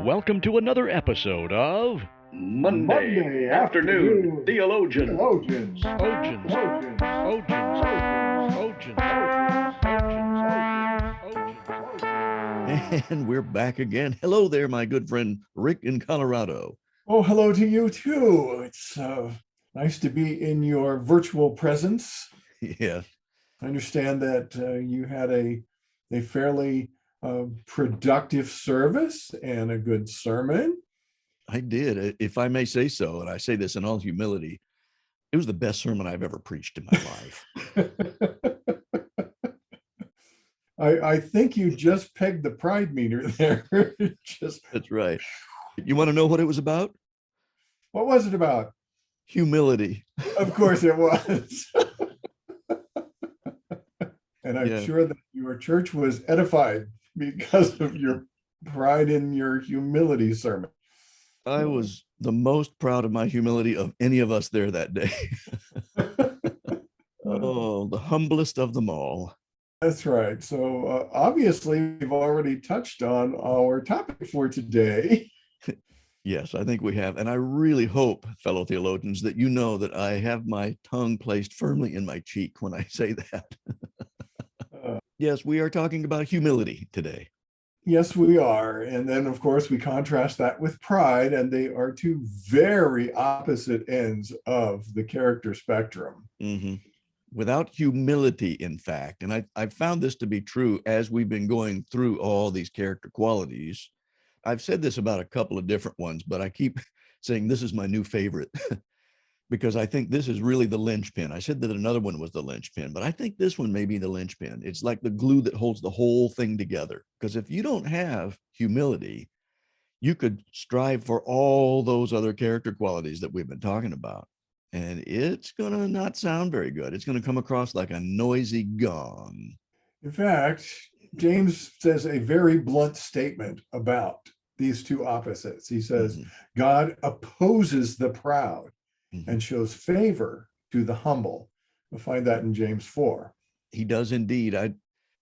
welcome to another episode of Monday Afternoon Theologians. Theologians, Ogens, And we're back again. Hello there, my good friend Rick in Colorado. Oh, hello to you too. It's nice to be in your virtual presence. Yeah. I understand that you had a fairly productive service and a good sermon. I did, if I may say so, and I say this in all humility. It was the best sermon I've ever preached in my life. I think you just pegged the pride meter there. That's right. You want to know what it was about? What was it about? Humility. Of course it was. And I'm sure that your church was edified because of your pride in your humility sermon. I was the most proud of my humility of any of us there that day. Oh, the humblest of them all. That's right. So obviously, we've already touched on our topic for today. Yes, I think we have. And I really hope, fellow theologians, that you know that I have my tongue placed firmly in my cheek when I say that. Yes, we are talking about humility today. Yes, we are. And then, of course, we contrast that with pride, and they are two very opposite ends of the character spectrum. Mm-hmm. Without humility, in fact, and I've found this to be true as we've been going through all these character qualities. I've said this about a couple of different ones, but I keep saying this is my new favorite because I think this is really the linchpin. I said that another one was the linchpin, but I think this one may be the linchpin. It's like the glue that holds the whole thing together. Because if you don't have humility, you could strive for all those other character qualities that we've been talking about. And it's going to not sound very good. It's going to come across like a noisy gong. In fact, James says a very blunt statement about these two opposites. He says, God opposes the proud and shows favor to the humble. We'll find that in James 4. He does indeed. I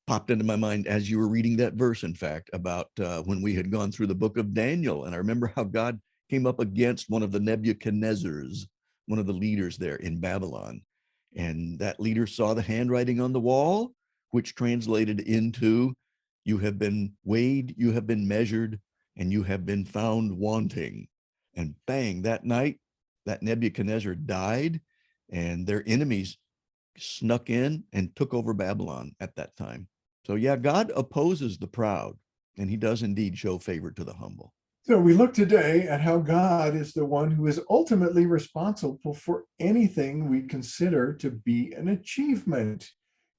popped into my mind as you were reading that verse, in fact, about when we had gone through the book of Daniel. And I remember how God came up against one of the Nebuchadnezzars, one of the leaders there in Babylon. And that leader saw the handwriting on the wall, which translated into, you have been weighed, you have been measured, and you have been found wanting. And bang, that night, that Nebuchadnezzar died, and their enemies snuck in and took over Babylon at that time. So yeah, God opposes the proud, and he does indeed show favor to the humble. So we look today at how God is the one who is ultimately responsible for anything we consider to be an achievement.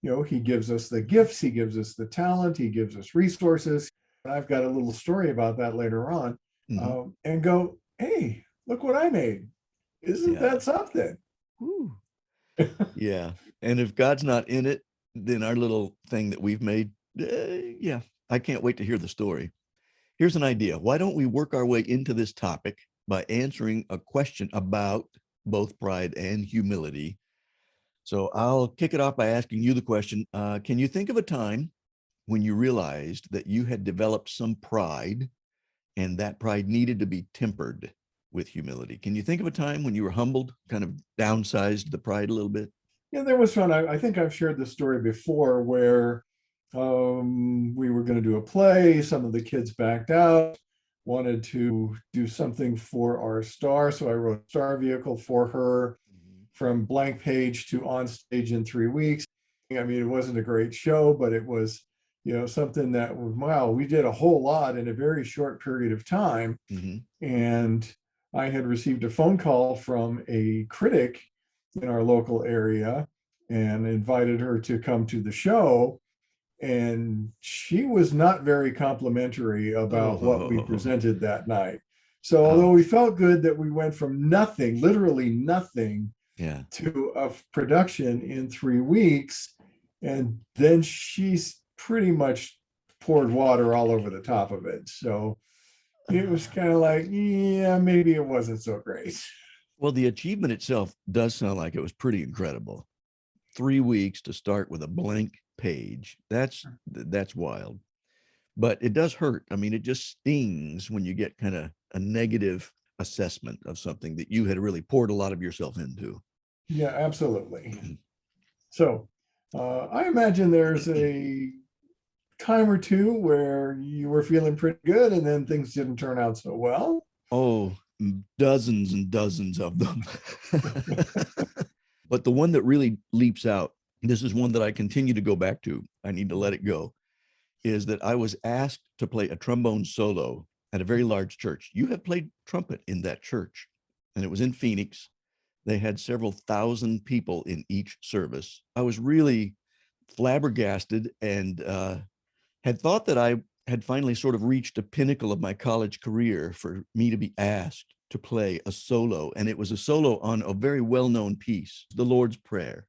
You know, he gives us the gifts, he gives us the talent, he gives us resources. And I've got a little story about that later on. And go, hey, look what I made. Isn't that something? Yeah. And if God's not in it, then our little thing that we've made, I can't wait to hear the story. Here's an idea. Why don't we work our way into this topic by answering a question about both pride and humility? So I'll kick it off by asking you the question. Can you think of a time when you realized that you had developed some pride and that pride needed to be tempered with humility? Can you think of a time when you were humbled, kind of downsized the pride a little bit? Yeah, there was one. I think I've shared this story before where we were going to do a play. Some of the kids backed out, wanted to do something for our star. So I wrote a star vehicle for her from blank page to on stage in 3 weeks. I mean, it wasn't a great show, but it was, something that was, wow, we did a whole lot in a very short period of time. And I had received a phone call from a critic in our local area and invited her to come to the show. And she was not very complimentary about what we presented that night. So although we felt good that we went from nothing, literally nothing, to a production in 3 weeks, and then she's pretty much poured water all over the top of it. So it was kind of like, yeah, maybe it wasn't so great. Well, the achievement itself does sound like it was pretty incredible. 3 weeks to start with a blank page. That's wild. but it does hurt. I mean, it just stings when you get kind of a negative assessment of something that you had really poured a lot of yourself into. Yeah, absolutely. So I imagine there's a time or two where you were feeling pretty good and then things didn't turn out so well. Oh, dozens and dozens of them. But the one that really leaps out, this is one that I continue to go back to, I need to let it go, is that I was asked to play a trombone solo at a very large church. You have played trumpet in that church, and it was in Phoenix. They had several thousand people in each service. I was really flabbergasted and had thought that I had finally sort of reached a pinnacle of my college career for me to be asked to play a solo. And it was a solo on a very well-known piece, the Lord's Prayer.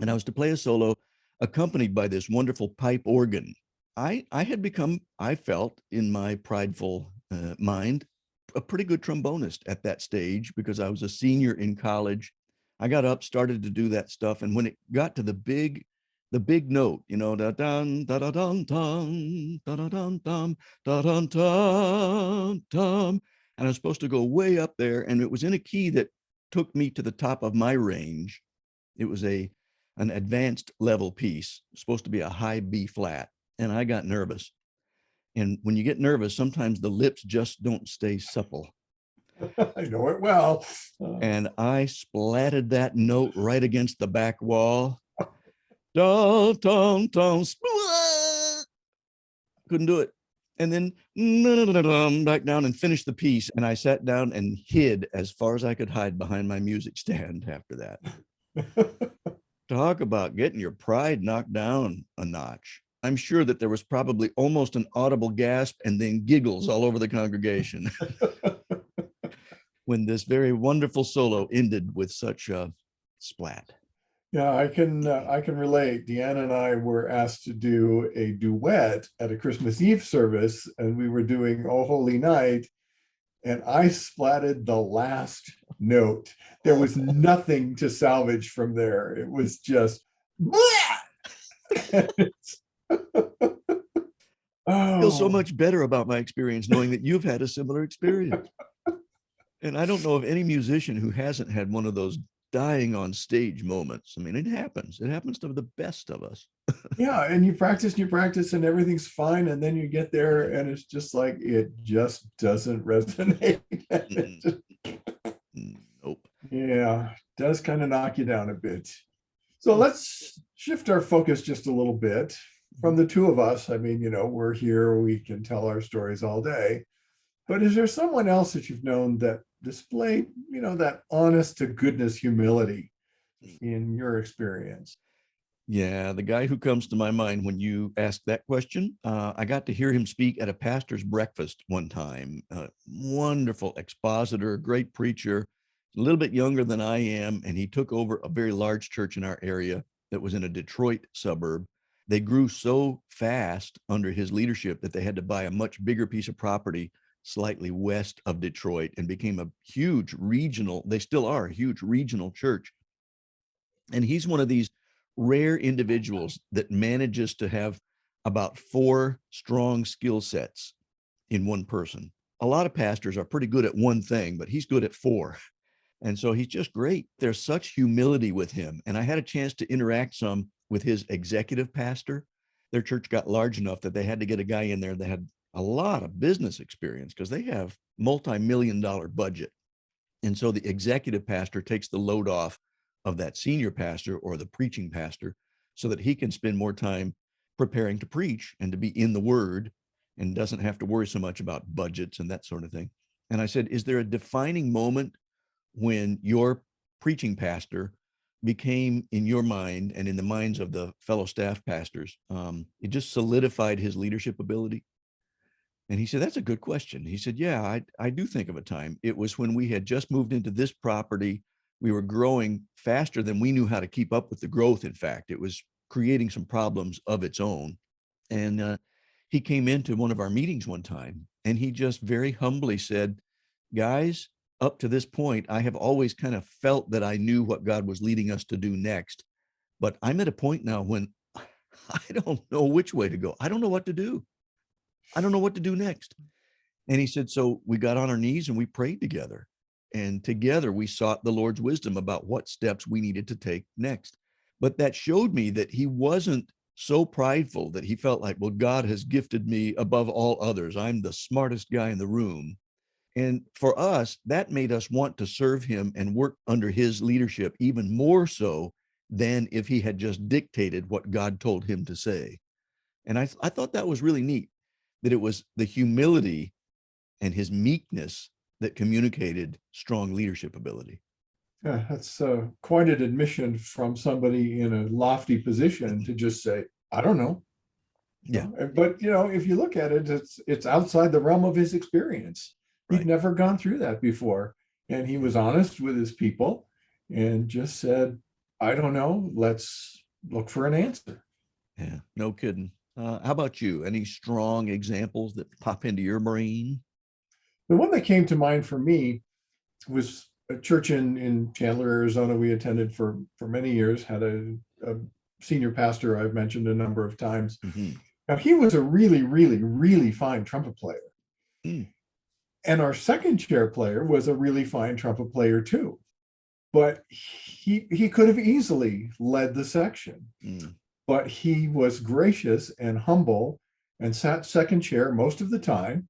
And I was to play a solo accompanied by this wonderful pipe organ. I had become, I felt in my prideful mind, a pretty good trombonist at that stage because I was a senior in college. I got up, started to do that stuff. And when it got to the big note, you know, da dun da da dun dun da da dun dun da dun dun dun, and I was supposed to go way up there, and it was in a key that took me to the top of my range. It was an advanced level piece, supposed to be a high B flat, and I got nervous. And when you get nervous, sometimes the lips just don't stay supple. I know it well. And I splatted that note right against the back wall. Dun, dun, dun, splat. Couldn't do it. And then back down and finished the piece. And I sat down and hid as far as I could hide behind my music stand after that. Talk about getting your pride knocked down a notch. I'm sure that there was probably almost an audible gasp and then giggles all over the congregation when this very wonderful solo ended with such a splat. Yeah, I can relate. Deanna and I were asked to do a duet at a Christmas Eve service, and we were doing "Oh Holy Night," and I splatted the last note. There was nothing to salvage from there. It was just I feel so oh much better about my experience knowing that you've had a similar experience. And I don't know of any musician who hasn't had one of those dying on stage moments. I mean, it happens. It happens to the best of us. yeah, and you practice, and everything's fine, and then you get there, and it's just like it just doesn't resonate. Nope. Yeah, does kind of knock you down a bit. So let's shift our focus just a little bit from the two of us. I mean, we're here, we can tell our stories all day. But is there someone else that you've known that displayed, that honest to goodness humility in your experience? Yeah, the guy who comes to my mind when you ask that question, I got to hear him speak at a pastor's breakfast one time. Wonderful expositor, great preacher, a little bit younger than I am, and he took over a very large church in our area that was in a Detroit suburb. They grew so fast under his leadership that they had to buy a much bigger piece of property slightly west of Detroit and became a huge regional, they still are a huge regional church. And he's one of these rare individuals that manages to have about 4 strong skill sets in one person. A lot of pastors are pretty good at one thing, but he's good at 4. And so he's just great. There's such humility with him. And I had a chance to interact some with his executive pastor. Their church got large enough that they had to get a guy in there that had a lot of business experience because they have multi-million-dollar budget. And so the executive pastor takes the load off of that senior pastor or the preaching pastor so that he can spend more time preparing to preach and to be in the word and doesn't have to worry so much about budgets and that sort of thing. And I said, is there a defining moment when your preaching pastor became in your mind and in the minds of the fellow staff pastors, it just solidified his leadership ability? And he said, that's a good question. He said, yeah, I do think of a time. It was when we had just moved into this property. We were growing faster than we knew how to keep up with the growth. In fact, it was creating some problems of its own. And he came into one of our meetings one time and he just very humbly said, guys, up to this point, I have always kind of felt that I knew what God was leading us to do next. But I'm at a point now when I don't know which way to go. I don't know what to do. I don't know what to do next. And he said, so we got on our knees and we prayed together. And together we sought the Lord's wisdom about what steps we needed to take next. But that showed me that he wasn't so prideful that he felt like, well, God has gifted me above all others. I'm the smartest guy in the room. And for us, that made us want to serve him and work under his leadership even more so than if he had just dictated what God told him to say. And I thought that was really neat, that it was the humility and his meekness that communicated strong leadership ability. Yeah, that's quite an admission from somebody in a lofty position to just say, I don't know. Yeah. But if you look at it, it's outside the realm of his experience. He'd Right. never gone through that before. And he was honest with his people and just said, I don't know, let's look for an answer. Yeah, no kidding. How about you? Any strong examples that pop into your brain? The one that came to mind for me was a church in Chandler, Arizona. We attended for many years, had a senior pastor I've mentioned a number of times. Mm-hmm. Now, he was a really, really, really fine trumpet player. Mm. And our second chair player was a really fine trumpet player too. But he could have easily led the section. Mm. But he was gracious and humble and sat second chair most of the time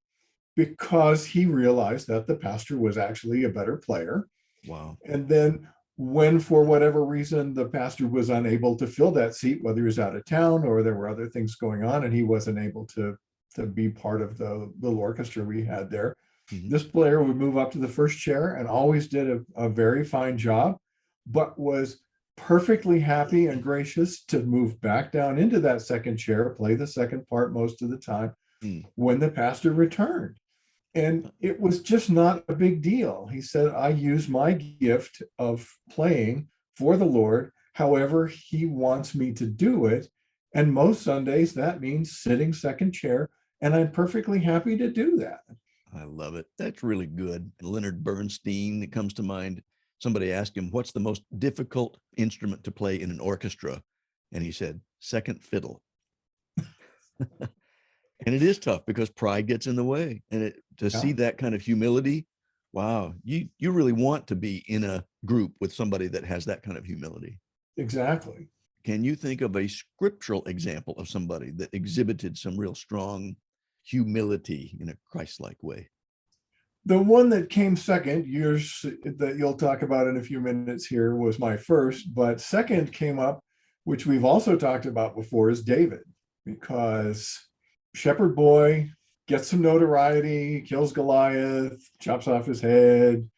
because he realized that the pastor was actually a better player. Wow. And then when, for whatever reason, the pastor was unable to fill that seat, whether he was out of town or there were other things going on and he wasn't able to be part of the little orchestra we had there, Mm-hmm. this player would move up to the first chair and always did a very fine job, but was perfectly happy and gracious to move back down into that second chair, play the second part most of the time when the pastor returned. And it was just not a big deal. He said, I use my gift of playing for the Lord however he wants me to do it. And most Sundays, that means sitting second chair. And I'm perfectly happy to do that. I love it. That's really good. Leonard Bernstein, it comes to mind. Somebody asked him, what's the most difficult instrument to play in an orchestra? And he said, second fiddle. And it is tough because pride gets in the way. And see that kind of humility, wow, you really want to be in a group with somebody that has that kind of humility. Exactly. Can you think of a scriptural example of somebody that exhibited some real strong humility in a Christ-like way? The one that came second, yours that you'll talk about in a few minutes here, was my first, but second came up, which we've also talked about before, is David, because shepherd boy gets some notoriety, kills Goliath, chops off his head,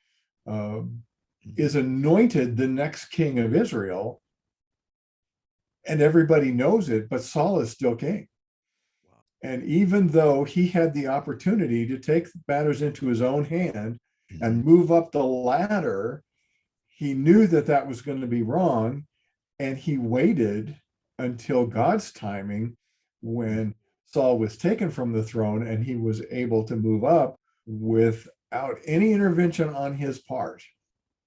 is anointed the next king of Israel, and everybody knows it, but Saul is still king. And even though he had the opportunity to take matters into his own hand and move up the ladder, he knew that that was going to be wrong. And he waited until God's timing when Saul was taken from the throne and he was able to move up without any intervention on his part.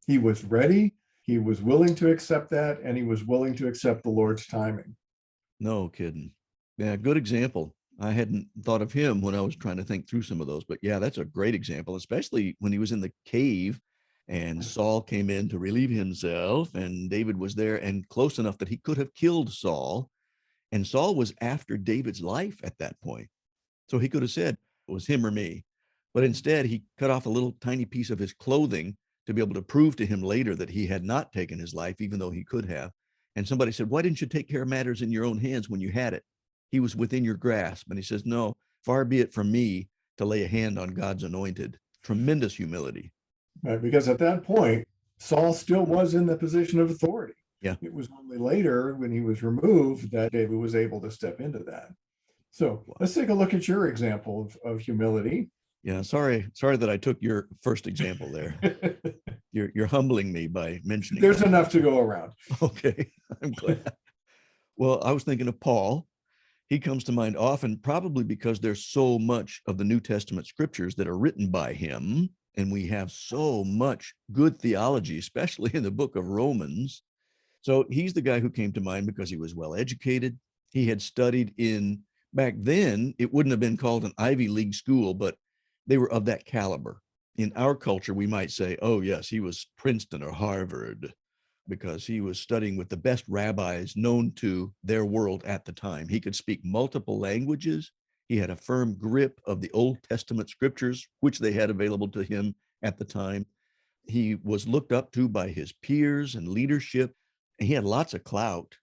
He was ready. He was willing to accept that, and he was willing to accept the Lord's timing. No kidding. Yeah, good example. I hadn't thought of him when I was trying to think through some of those, but yeah, that's a great example, especially when he was in the cave and Saul came in to relieve himself and David was there and close enough that he could have killed Saul. And Saul was after David's life at that point. So he could have said it was him or me, but instead he cut off a little tiny piece of his clothing to be able to prove to him later that he had not taken his life, even though he could have. And somebody said, why didn't you take care of matters in your own hands when you had it? He was within your grasp. And he says, no, far be it from me to lay a hand on God's anointed. Tremendous humility. Right, because at that point, Saul still was in the position of authority. Yeah. It was only later when he was removed that David was able to step into that. So let's take a look at your example of humility. Yeah, sorry that I took your first example there. You're humbling me by mentioning There's that. enough to go around. Okay, I'm glad. Well, I was thinking of Paul. He comes to mind often, probably because there's so much of the New Testament scriptures that are written by him, and we have so much good theology, especially in the book of Romans. So he's the guy who came to mind because he was well educated. He had studied in back then, it wouldn't have been called an Ivy League school, but they were of that caliber. In our culture, we might say, oh, yes, he was Princeton or Harvard because he was studying with the best rabbis known to their world at the time. He could speak multiple languages. He had a firm grip of the Old Testament scriptures, which they had available to him at the time. He was looked up to by his peers and leadership, and he had lots of clout.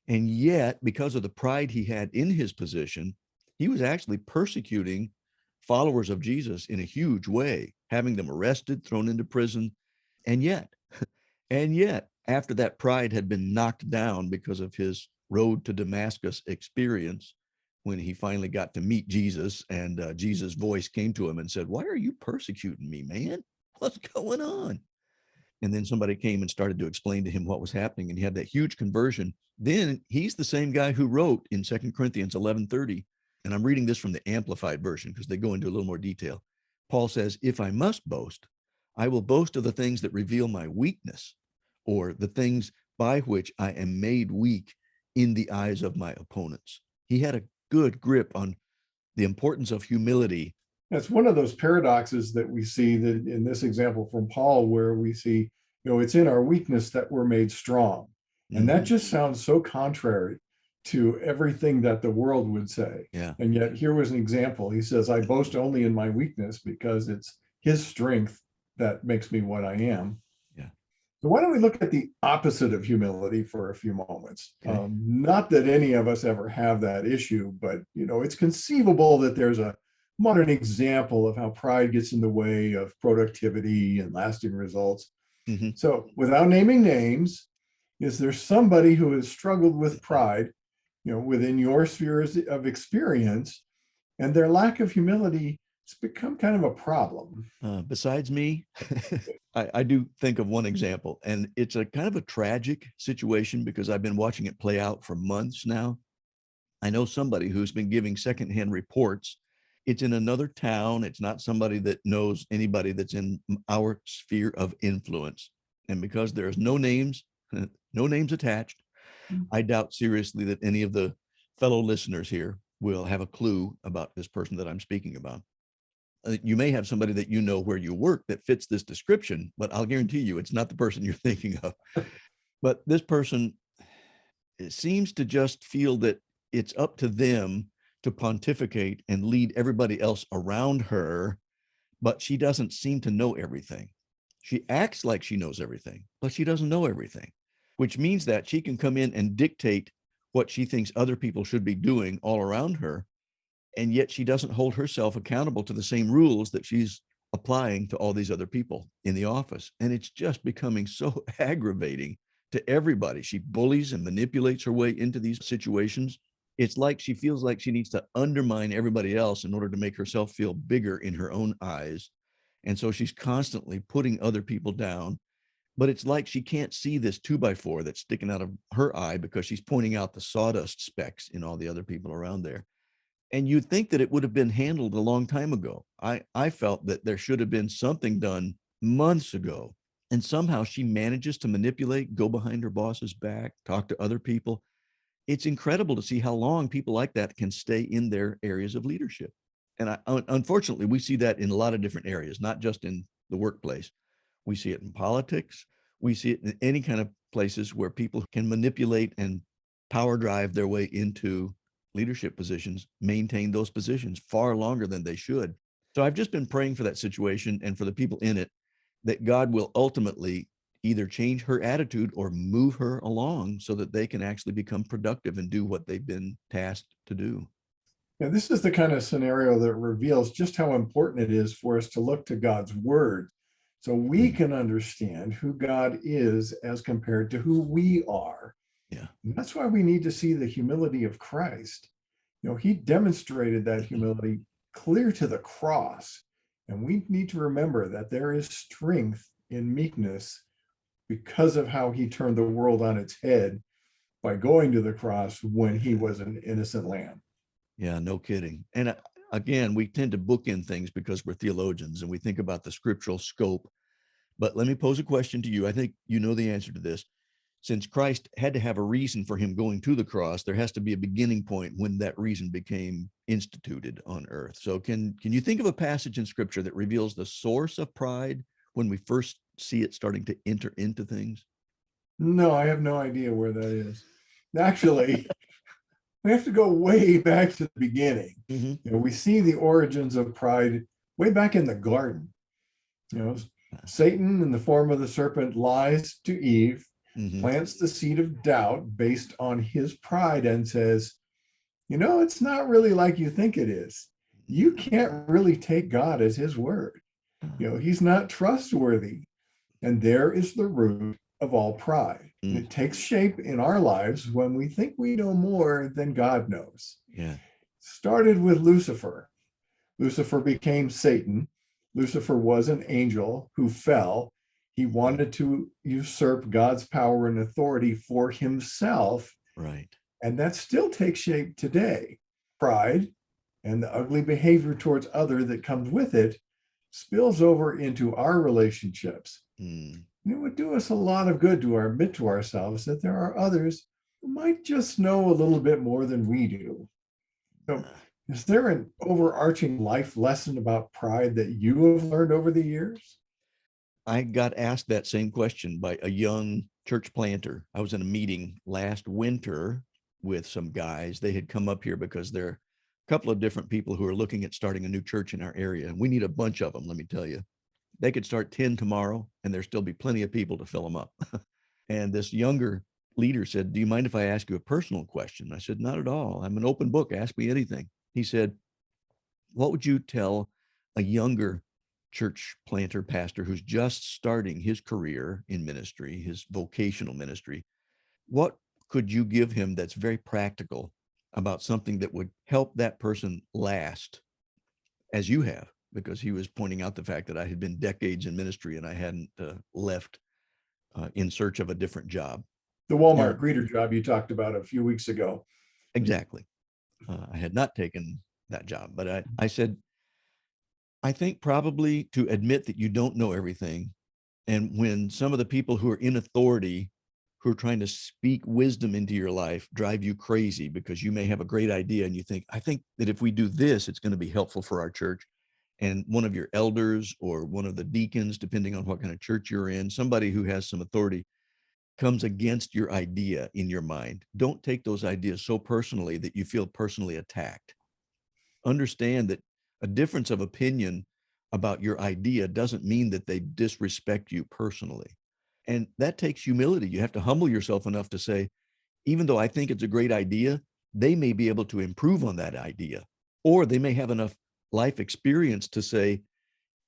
And yet, because of the pride he had in his position, he was actually persecuting followers of Jesus in a huge way, having them arrested, thrown into prison. And yet, after that pride had been knocked down because of his road to Damascus experience, when he finally got to meet Jesus and Jesus' voice came to him and said, "Why are you persecuting me, man? What's going on?" And then somebody came and started to explain to him what was happening, and he had that huge conversion. Then he's the same guy who wrote in 2 Corinthians 11:30, and I'm reading this from the Amplified version because they go into a little more detail. Paul says, "If I must boast, I will boast of the things that reveal my weakness, or the things by which I am made weak in the eyes of my opponents." He had a good grip on the importance of humility. That's one of those paradoxes that we see that in this example from Paul, where we see, it's in our weakness that we're made strong. And that just sounds so contrary to everything that the world would say. Yeah. And yet here was an example. He says, I boast only in my weakness because it's his strength that makes me what I am. Yeah. So why don't we look at the opposite of humility for a few moments? Okay. Not that any of us ever have that issue, but it's conceivable that there's a modern example of how pride gets in the way of productivity and lasting results. Mm-hmm. So without naming names, is there somebody who has struggled with pride, within your spheres of experience, and their lack of humility has become kind of a problem? Besides me, I do think of one example, and it's a kind of a tragic situation because I've been watching it play out for months now. I know somebody who's been giving secondhand reports. It's in another town. It's not somebody that knows anybody that's in our sphere of influence. And because there's no names attached, I doubt seriously that any of the fellow listeners here will have a clue about this person that I'm speaking about. You may have somebody that you know where you work that fits this description, but I'll guarantee you it's not the person you're thinking of. But this person, it seems to just feel that it's up to them to pontificate and lead everybody else around her, but she doesn't seem to know everything. She acts like she knows everything, but she doesn't know everything, which means that she can come in and dictate what she thinks other people should be doing all around her. And yet she doesn't hold herself accountable to the same rules that she's applying to all these other people in the office. And it's just becoming so aggravating to everybody. She bullies and manipulates her way into these situations. It's like she feels like she needs to undermine everybody else in order to make herself feel bigger in her own eyes. And so she's constantly putting other people down. But it's like she can't see this 2x4 that's sticking out of her eye because she's pointing out the sawdust specks in all the other people around there. And you'd think that it would have been handled a long time ago. I felt that there should have been something done months ago. And somehow she manages to manipulate, go behind her boss's back, talk to other people. It's incredible to see how long people like that can stay in their areas of leadership. And unfortunately, we see that in a lot of different areas, not just in the workplace. We see it in politics. We see it in any kind of places where people can manipulate and power drive their way into leadership positions, maintain those positions far longer than they should. So I've just been praying for that situation and for the people in it, that God will ultimately either change her attitude or move her along so that they can actually become productive and do what they've been tasked to do. Yeah, this is the kind of scenario that reveals just how important it is for us to look to God's word so we can understand who God is as compared to who we are. Yeah. And that's why we need to see the humility of Christ. He demonstrated that humility clear to the cross. And we need to remember that there is strength in meekness because of how he turned the world on its head by going to the cross when he was an innocent lamb. Yeah, no kidding. And again, we tend to bookend things because we're theologians and we think about the scriptural scope. But let me pose a question to you. I think you know the answer to this. since Christ had to have a reason for him going to the cross, there has to be a beginning point when that reason became instituted on earth. So can you think of a passage in scripture that reveals the source of pride when we first see it starting to enter into things? No, I have no idea where that is. Actually, we have to go way back to the beginning. We see the origins of pride way back in the garden. Satan, in the form of the serpent, lies to Eve, plants the seed of doubt based on his pride, and says, it's not really like you think it is. You can't really take God as his word. He's not trustworthy. And there is the root of all pride. It takes shape in our lives when we think we know more than God knows. Yeah. Started with Lucifer. Lucifer became Satan. Lucifer was an angel who fell. He wanted to usurp God's power and authority for himself. Right. And that still takes shape today. Pride and the ugly behavior towards others that comes with it spills over into our relationships. It would do us a lot of good to admit to ourselves that there are others who might just know a little bit more than we do. So, is there an overarching life lesson about pride that you have learned over the years? I got asked that same question by a young church planter. I was in a meeting last winter with some guys. They had come up here because there are a couple of different people who are looking at starting a new church in our area. And we need a bunch of them, let me tell you. They could start 10 tomorrow and there'll still be plenty of people to fill them up. And this younger leader said, "Do you mind if I ask you a personal question?" I said, "Not at all. I'm an open book. Ask me anything." He said, "What would you tell a younger church planter pastor who's just starting his career in ministry, his vocational ministry? What could you give him that's very practical about something that would help that person last as you have?" Because he was pointing out the fact that I had been decades in ministry and I hadn't left in search of a different job. The Walmart greeter job you talked about a few weeks ago. Exactly. I had not taken that job, but I said, I think probably to admit that you don't know everything. And when some of the people who are in authority, who are trying to speak wisdom into your life, drive you crazy because you may have a great idea and you think, I think that if we do this, it's going to be helpful for our church. And one of your elders or one of the deacons, depending on what kind of church you're in, somebody who has some authority comes against your idea in your mind. Don't take those ideas so personally that you feel personally attacked. Understand that a difference of opinion about your idea doesn't mean that they disrespect you personally. And that takes humility. You have to humble yourself enough to say, even though I think it's a great idea, they may be able to improve on that idea, or they may have enough life experience to say,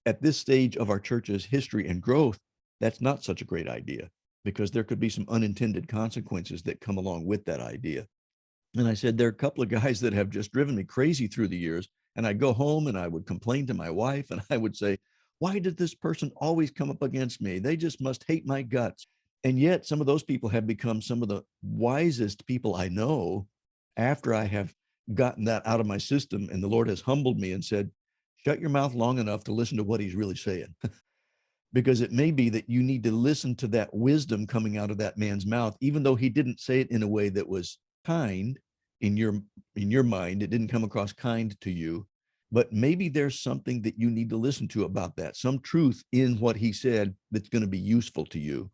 at this stage of our church's history and growth, that's not such a great idea, because there could be some unintended consequences that come along with that idea. And I said, there are a couple of guys that have just driven me crazy through the years. And I'd go home and I would complain to my wife and I would say, why did this person always come up against me? They just must hate my guts. And yet some of those people have become some of the wisest people I know after I have gotten that out of my system. And the Lord has humbled me and said, shut your mouth long enough to listen to what he's really saying. Because it may be that you need to listen to that wisdom coming out of that man's mouth, even though he didn't say it in a way that was kind in your mind. It didn't come across kind to you, but maybe there's something that you need to listen to about that, some truth in what he said that's going to be useful to you.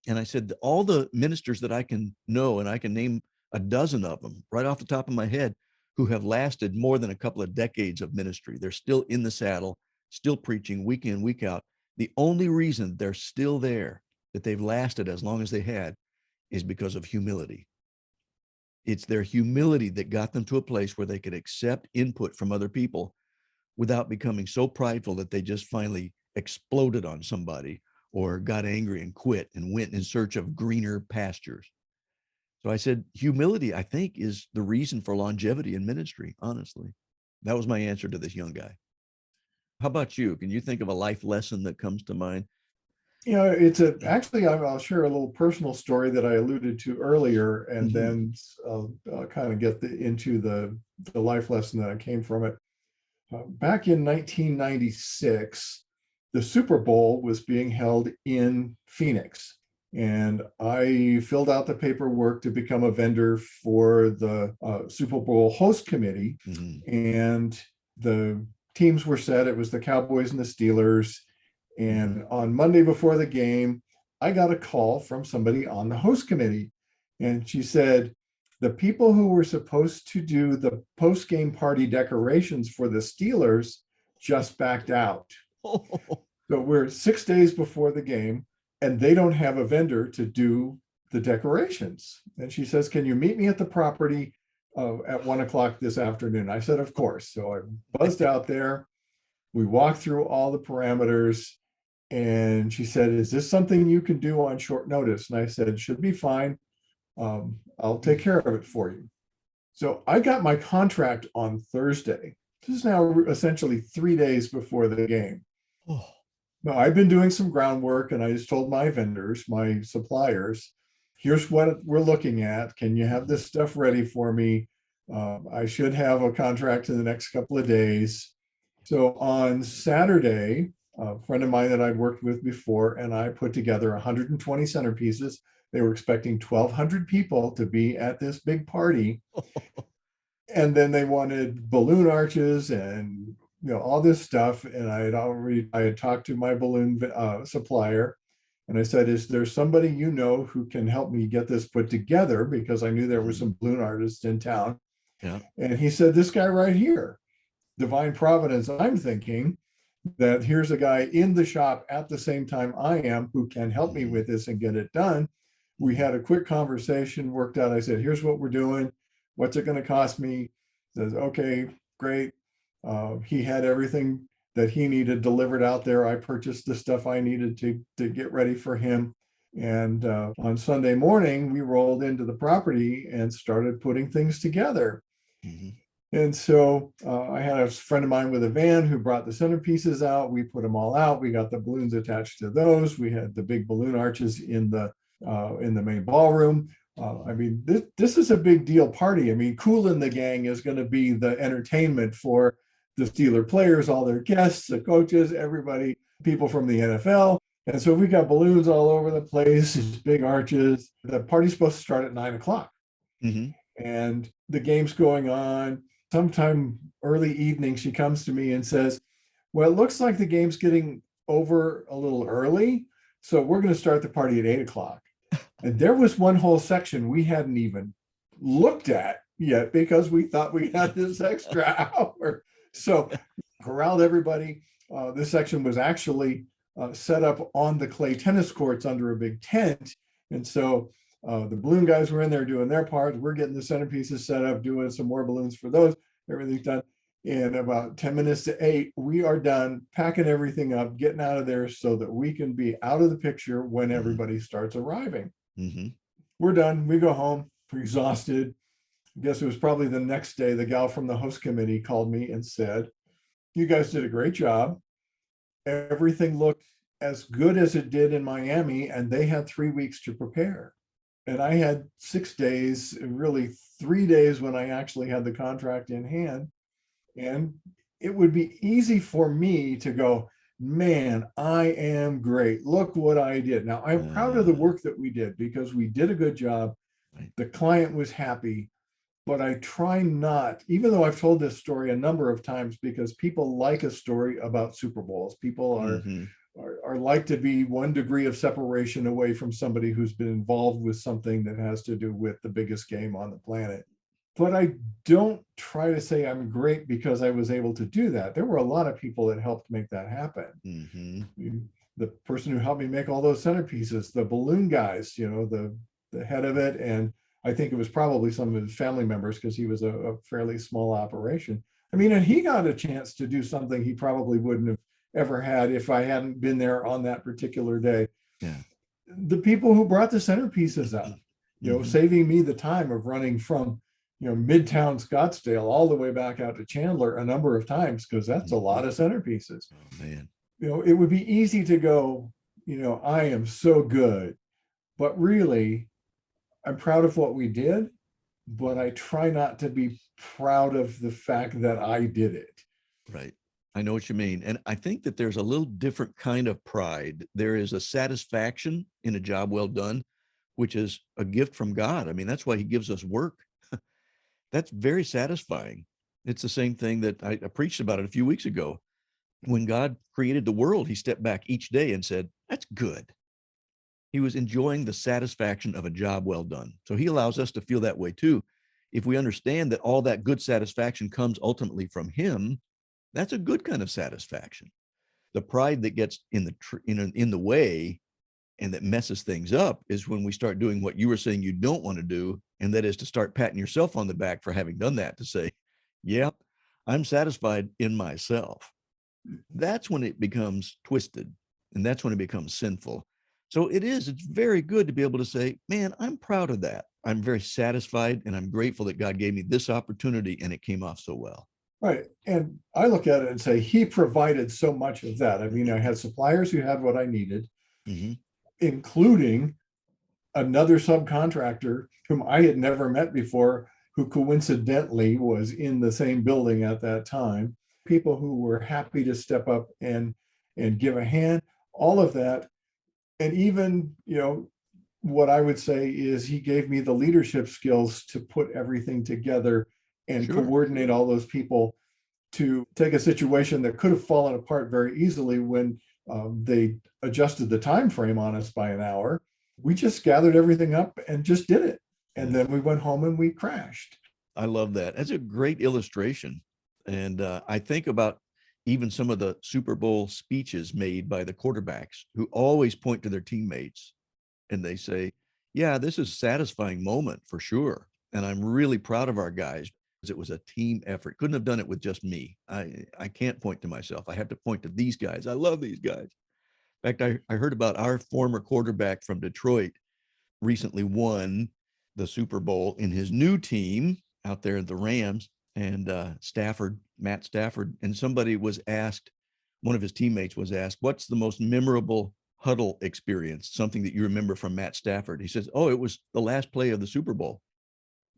And I said, all the ministers that I can know, and I can name a dozen of them right off the top of my head, who have lasted more than a couple of decades of ministry. They're still in the saddle, still preaching week in, week out. The only reason they're still there, that they've lasted as long as they had, is because of humility. It's their humility that got them to a place where they could accept input from other people without becoming so prideful that they just finally exploded on somebody or got angry and quit and went in search of greener pastures. So I said, humility, I think, is the reason for longevity in ministry, honestly. That was my answer to this young guy. How about you? Can you think of a life lesson that comes to mind? Actually, I'll share a little personal story that I alluded to earlier, and then I'll kind of get into the life lesson that came from it. Back in 1996, the Super Bowl was being held in Phoenix. And I filled out the paperwork to become a vendor for the Super Bowl host committee. And the teams were set. It was the Cowboys and the Steelers. And on Monday before the game, I got a call from somebody on the host committee. And she said, the people who were supposed to do the post-game party decorations for the Steelers just backed out. So we're 6 days before the game, and they don't have a vendor to do the decorations. And she says, can you meet me at the property at 1:00 this afternoon? I said, of course. So I buzzed out there. We walked through all the parameters, and she said, is this something you can do on short notice? And I said, it should be fine. I'll take care of it for you. So I got my contract on Thursday. This is now essentially 3 days before the game. Now, I've been doing some groundwork, and I just told my vendors, my suppliers, here's what we're looking at. Can you have this stuff ready for me? I should have a contract in the next couple of days. So on Saturday, a friend of mine that I'd worked with before and I put together 120 centerpieces. They were expecting 1,200 people to be at this big party. And then they wanted balloon arches and all this stuff. And I had talked to my balloon supplier, and I said, is there somebody who can help me get this put together? Because I knew there were some balloon artists in town. Yeah. And he said, this guy right here, divine providence. I'm thinking that here's a guy in the shop at the same time I am who can help me with this and get it done. We had a quick conversation, worked out. I said, here's what we're doing. What's it going to cost me? Says, okay, great. He had everything that he needed delivered out there. I purchased the stuff I needed to get ready for him. And on Sunday morning, we rolled into the property and started putting things together. And so I had a friend of mine with a van who brought the centerpieces out. We put them all out. We got the balloons attached to those. We had the big balloon arches in the main ballroom. I mean, this is a big deal party. I mean, Kool and the Gang is going to be the entertainment for the Steeler players, all their guests, the coaches, everybody, people from the NFL. And so we got balloons all over the place, these big arches. The party's supposed to start at 9:00. And the game's going on. Sometime early evening, she comes to me and says, well, it looks like the game's getting over a little early, so we're going to start the party at 8:00. And there was one whole section we hadn't even looked at yet because we thought we had this extra hour. So corralled everybody. This section was actually set up on the clay tennis courts under a big tent. And so the balloon guys were in there doing their part. We're getting the centerpieces set up, doing some more balloons for those. Everything's done. In about 10 minutes to 8, we are done packing everything up, getting out of there so that we can be out of the picture when everybody starts arriving. We're done. We go home. We're exhausted. I guess it was probably the next day, the gal from the host committee called me and said, you guys did a great job. Everything looked as good as it did in Miami, and they had 3 weeks to prepare. And I had 6 days, really 3 days when I actually had the contract in hand. And it would be easy for me to go, man, I am great. Look what I did. Now, I'm proud of the work that we did because we did a good job. The client was happy, but I try not, even though I've told this story a number of times because people like a story about Super Bowls. People are like to be 1 degree of separation away from somebody who's been involved with something that has to do with the biggest game on the planet. But I don't try to say I'm great because I was able to do that. There were a lot of people that helped make that happen. The person who helped me make all those centerpieces, the balloon guys, the head of it. And I think it was probably some of his family members because he was a fairly small operation. I mean, and he got a chance to do something he probably wouldn't have ever had if I hadn't been there on that particular day. The people who brought the centerpieces out, saving me the time of running from Midtown Scottsdale all the way back out to Chandler a number of times, because that's a lot of centerpieces. Oh, man. It would be easy to go, I am so good, but really I'm proud of what we did, but I try not to be proud of the fact that I did it. Right. I know what you mean. And I think that there's a little different kind of pride. There is a satisfaction in a job well done, which is a gift from God. I mean, that's why he gives us work. That's very satisfying. It's the same thing that I preached about it a few weeks ago. When God created the world, he stepped back each day and said, that's good. He was enjoying the satisfaction of a job well done. So he allows us to feel that way too. If we understand that all that good satisfaction comes ultimately from him, that's a good kind of satisfaction. The pride that gets in the way and that messes things up is when we start doing what you were saying you don't want to do, and that is to start patting yourself on the back for having done that, to say, yep, I'm satisfied in myself. That's when it becomes twisted, and that's when it becomes sinful. So it's very good to be able to say, man, I'm proud of that. I'm very satisfied, and I'm grateful that God gave me this opportunity and it came off so well. Right. And I look at it and say, he provided so much of that. I mean, I had suppliers who had what I needed, including another subcontractor whom I had never met before, who coincidentally was in the same building at that time, people who were happy to step up and give a hand, all of that. And even, what I would say is he gave me the leadership skills to put everything together and coordinate all those people to take a situation that could have fallen apart very easily when they adjusted the time frame on us by an hour. We just gathered everything up and just did it. And then we went home and we crashed. I love that. That's a great illustration. And I think about even some of the Super Bowl speeches made by the quarterbacks who always point to their teammates and they say, yeah, this is a satisfying moment for sure. And I'm really proud of our guys because it was a team effort. Couldn't have done it with just me. I can't point to myself. I have to point to these guys. I love these guys. In fact, I heard about our former quarterback from Detroit recently won the Super Bowl in his new team out there at the Rams, and Matt Stafford, and somebody was asked, one of his teammates was asked, what's the most memorable huddle experience, something that you remember from Matt Stafford? He says, oh, it was the last play of the Super Bowl.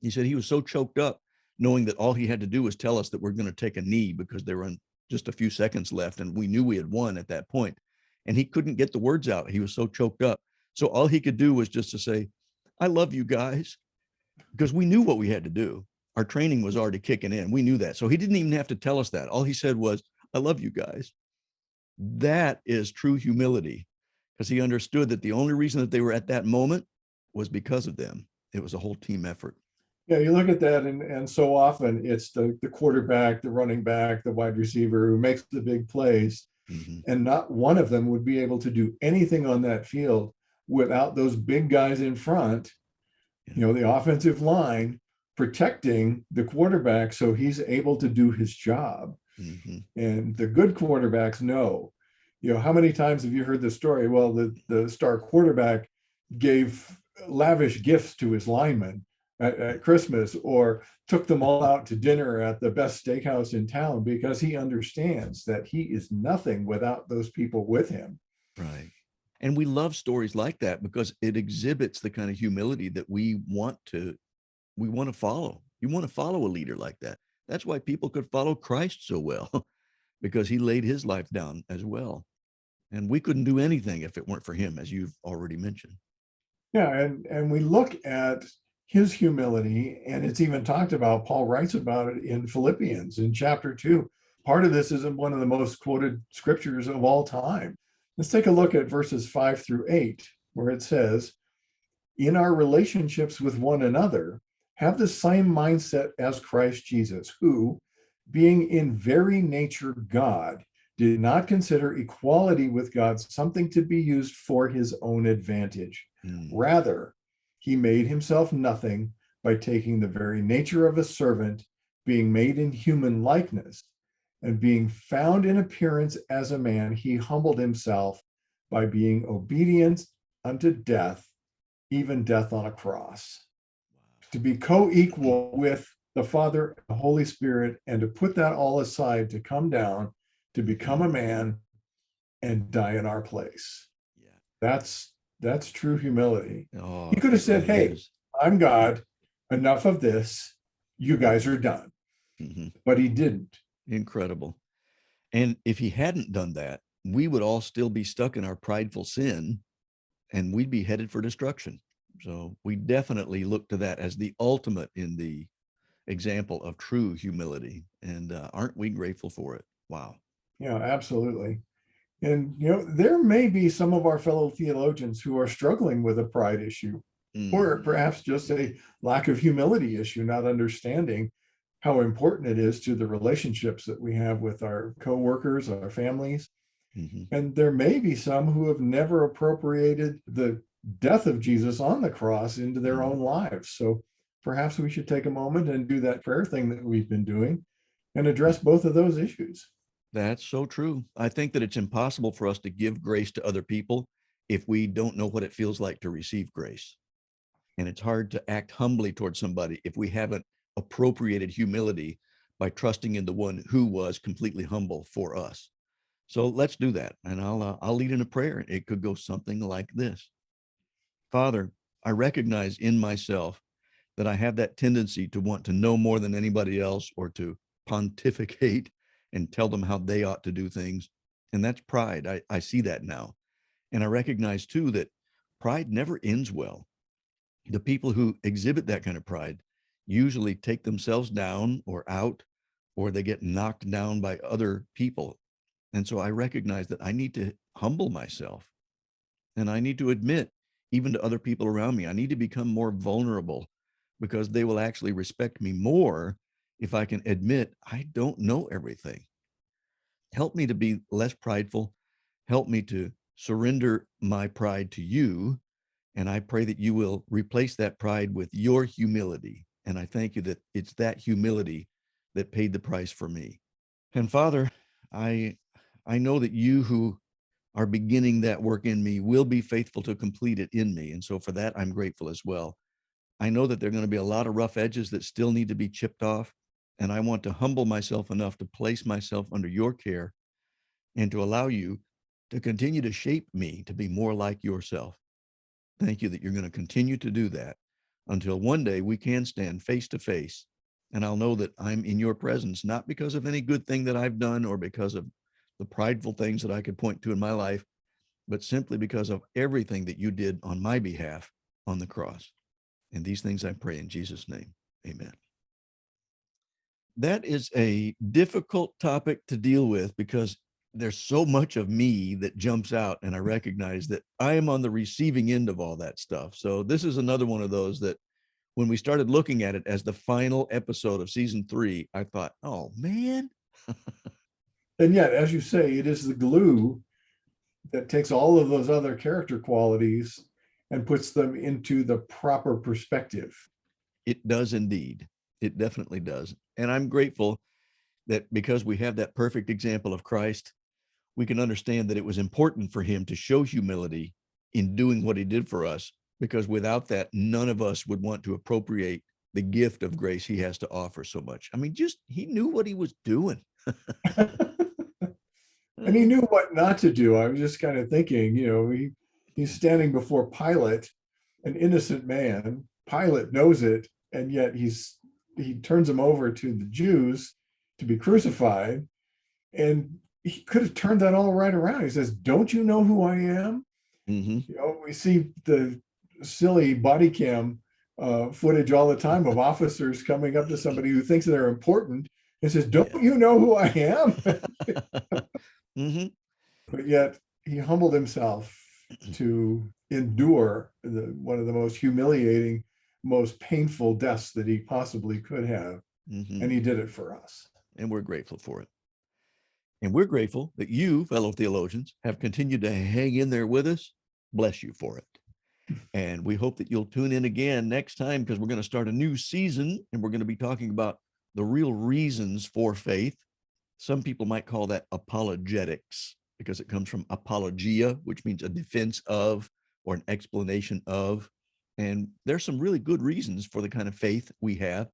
He said he was so choked up knowing that all he had to do was tell us that we're going to take a knee because there were just a few seconds left and we knew we had won at that point. And he couldn't get the words out. He was so choked up. So all he could do was just to say, I love you guys, because we knew what we had to do. Our training was already kicking in. We knew that. So he didn't even have to tell us that. All he said was, I love you guys. That is true humility, because he understood that the only reason that they were at that moment was because of them. It was a whole team effort. Yeah, you look at that, and so often it's the quarterback, the running back, the wide receiver who makes the big plays. And not one of them would be able to do anything on that field without those big guys in front, the offensive line protecting the quarterback so he's able to do his job. And the good quarterbacks know, how many times have you heard the story? Well, the star quarterback gave lavish gifts to his linemen at Christmas, or took them all out to dinner at the best steakhouse in town, because he understands that he is nothing without those people with him. Right. And we love stories like that because it exhibits the kind of humility that we want to follow. You want to follow a leader like that. That's why people could follow Christ so well, because he laid his life down as well. And we couldn't do anything if it weren't for him, as you've already mentioned. Yeah, and we look at his humility, and it's even talked about. Paul writes about it in Philippians in chapter 2. Part of this is one of the most quoted scriptures of all time. Let's take a look at verses 5-8, where it says, in our relationships with one another, have the same mindset as Christ Jesus, who, being in very nature God, did not consider equality with God something to be used for his own advantage. Rather, he made himself nothing by taking the very nature of a servant, being made in human likeness, and being found in appearance as a man, he humbled himself by being obedient unto death, even death on a cross. To be co-equal with the Father, the Holy Spirit, and to put that all aside, to come down, to become a man and die in our place. Yeah. That's true humility. Oh, he could have said, hey, I'm God, enough of this, you guys are done. But he didn't. Incredible. And if he hadn't done that, we would all still be stuck in our prideful sin and we'd be headed for destruction. So we definitely look to that as the ultimate in the example of true humility. And aren't we grateful for it? Wow. Yeah, absolutely. And, there may be some of our fellow theologians who are struggling with a pride issue, or Mm-hmm. perhaps just a lack of humility issue, not understanding how important it is to the relationships that we have with our coworkers, our families. Mm-hmm. And there may be some who have never appropriated the death of Jesus on the cross into their Mm-hmm. own lives. So perhaps we should take a moment and do that prayer thing that we've been doing and address both of those issues. That's so true. I think that it's impossible for us to give grace to other people if we don't know what it feels like to receive grace. And it's hard to act humbly towards somebody if we haven't appropriated humility by trusting in the one who was completely humble for us. So let's do that. And I'll lead in a prayer. It could go something like this. Father, I recognize in myself that I have that tendency to want to know more than anybody else or to pontificate and tell them how they ought to do things. And that's pride. I see that now. And I recognize too that pride never ends well. The people who exhibit that kind of pride usually take themselves down or out, or they get knocked down by other people. And so I recognize that I need to humble myself and I need to admit, even to other people around me, I need to become more vulnerable because they will actually respect me more if I can admit I don't know everything. Help me to be less prideful. Help me to surrender my pride to you. And I pray that you will replace that pride with your humility. And I thank you that it's that humility that paid the price for me. And Father, I I know that you who are beginning that work in me will be faithful to complete it in me. And so for that, I'm grateful as well. I know that there are going to be a lot of rough edges that still need to be chipped off. And I want to humble myself enough to place myself under your care and to allow you to continue to shape me to be more like yourself. Thank you that you're going to continue to do that until one day we can stand face to face. And I'll know that I'm in your presence, not because of any good thing that I've done or because of the prideful things that I could point to in my life, but simply because of everything that you did on my behalf on the cross. And these things I pray in Jesus' name. Amen. That is a difficult topic to deal with because there's so much of me that jumps out, and I recognize that I am on the receiving end of all that stuff. So this is another one of those that when we started looking at it as the final episode of season 3, I thought, oh man. And yet, as you say, it is the glue that takes all of those other character qualities and puts them into the proper perspective. It does indeed. It definitely does. And I'm grateful that because we have that perfect example of Christ, we can understand that it was important for him to show humility in doing what he did for us, because without that, none of us would want to appropriate the gift of grace he has to offer so much. I mean, just he knew what he was doing. And he knew what not to do. I was just kind of thinking, he's standing before Pilate, an innocent man. Pilate knows it, and yet he turns him over to the Jews to be crucified. And he could have turned that all right around. He says, "Don't you know who I am?" Mm-hmm. We see the silly body cam footage all the time of officers coming up to somebody who thinks they're important and says, "Don't Yeah. you know who I am?" Mm-hmm. But yet he humbled himself to endure one of the most humiliating, most painful deaths that he possibly could have. Mm-hmm. And he did it for us. And we're grateful for it. And we're grateful that you, fellow theologians, have continued to hang in there with us. Bless you for it. And we hope that you'll tune in again next time, because we're going to start a new season and we're going to be talking about the real reasons for faith. Some people might call that apologetics because it comes from apologia, which means a defense of or an explanation of. And there's some really good reasons for the kind of faith we have.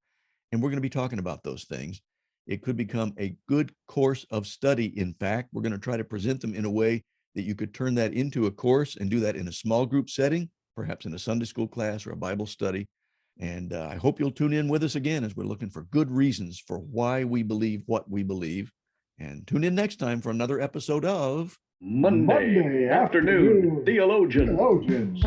And we're going to be talking about those things. It could become a good course of study. In fact, we're going to try to present them in a way that you could turn that into a course and do that in a small group setting, perhaps in a Sunday school class or a Bible study. And I hope you'll tune in with us again as we're looking for good reasons for why we believe what we believe. And tune in next time for another episode of Monday Afternoon Theologians. Theologians.